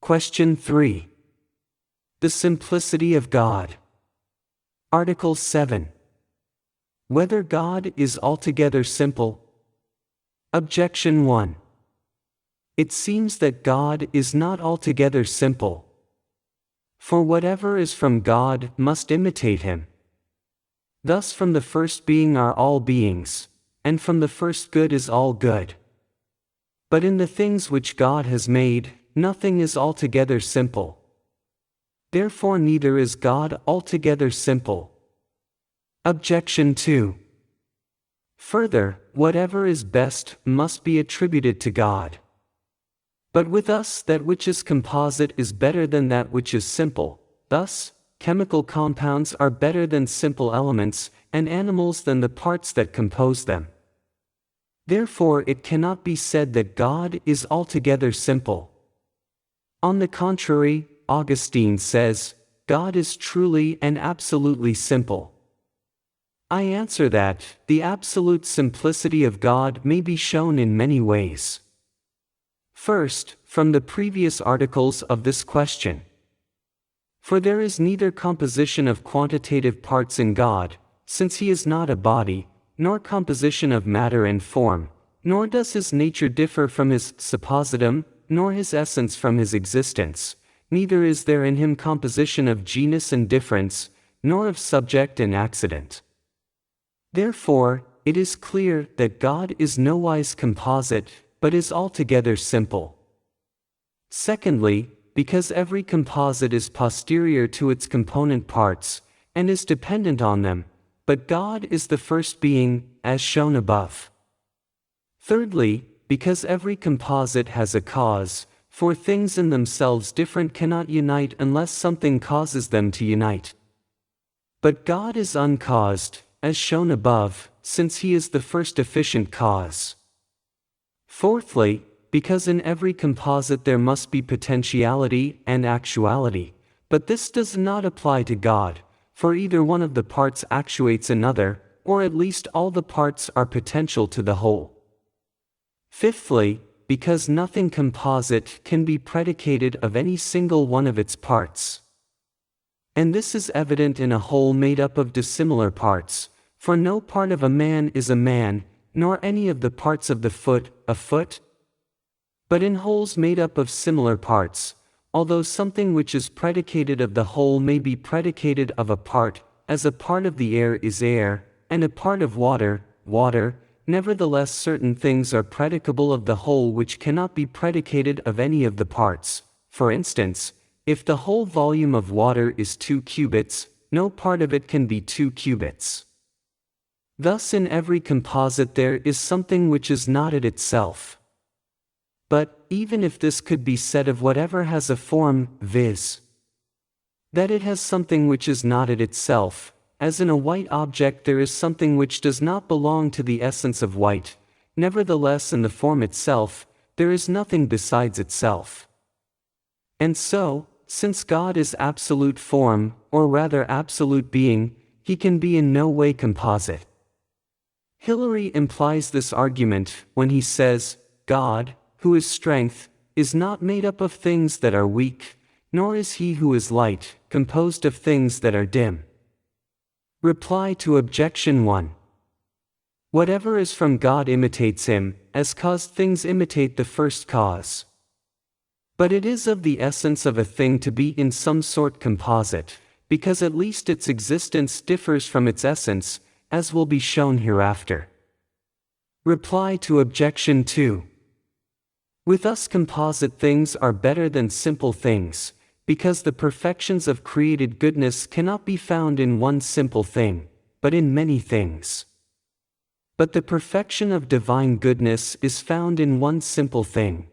Question 3. The simplicity of God. Article 7. Whether God is altogether simple? Objection 1. It seems that God is not altogether simple. For whatever is from God must imitate him. Thus from the first being are all beings, and from the first good is all good. But in the things which God has made, nothing is altogether simple. Therefore neither is God altogether simple. Objection 2. Further, whatever is best must be attributed to God. But with us that which is composite is better than that which is simple. Thus, chemical compounds are better than simple elements, and animals than the parts that compose them. Therefore it cannot be said that God is altogether simple. On the contrary, Augustine says, God is truly and absolutely simple. I answer that, the absolute simplicity of God may be shown in many ways. First, from the previous articles of this question. For there is neither composition of quantitative parts in God, since he is not a body, nor composition of matter and form, nor does his nature differ from his suppositum, nor his essence from his existence, neither is there in him composition of genus and difference, nor of subject and accident. Therefore, it is clear that God is nowise composite, but is altogether simple. Secondly, because every composite is posterior to its component parts, and is dependent on them, but God is the first being, as shown above. Thirdly, because every composite has a cause, for things in themselves different cannot unite unless something causes them to unite. But God is uncaused, as shown above, since he is the first efficient cause. Fourthly, because in every composite there must be potentiality and actuality, but this does not apply to God, for either one of the parts actuates another, or at least all the parts are potential to the whole. Fifthly, because nothing composite can be predicated of any single one of its parts. And this is evident in a whole made up of dissimilar parts, for no part of a man is a man, nor any of the parts of the foot, a foot. But in wholes made up of similar parts, although something which is predicated of the whole may be predicated of a part, as a part of the air is air, and a part of water, water, nevertheless certain things are predicable of the whole which cannot be predicated of any of the parts. For instance, if the whole volume of water is 2 cubits, no part of it can be 2 cubits. Thus in every composite there is something which is not it itself. But, even if this could be said of whatever has a form, viz., that it has something which is not it itself, as in a white object there is something which does not belong to the essence of white, nevertheless in the form itself, there is nothing besides itself. And so, since God is absolute form, or rather absolute being, he can be in no way composite. Hilary implies this argument when he says, God, who is strength, is not made up of things that are weak, nor is he who is light, composed of things that are dim. Reply to objection 1. Whatever is from God imitates him, as caused things imitate the first cause. But it is of the essence of a thing to be in some sort composite, because at least its existence differs from its essence, as will be shown hereafter. Reply to objection 2. With us composite things are better than simple things, because the perfections of created goodness cannot be found in one simple thing, but in many things. But the perfection of divine goodness is found in one simple thing.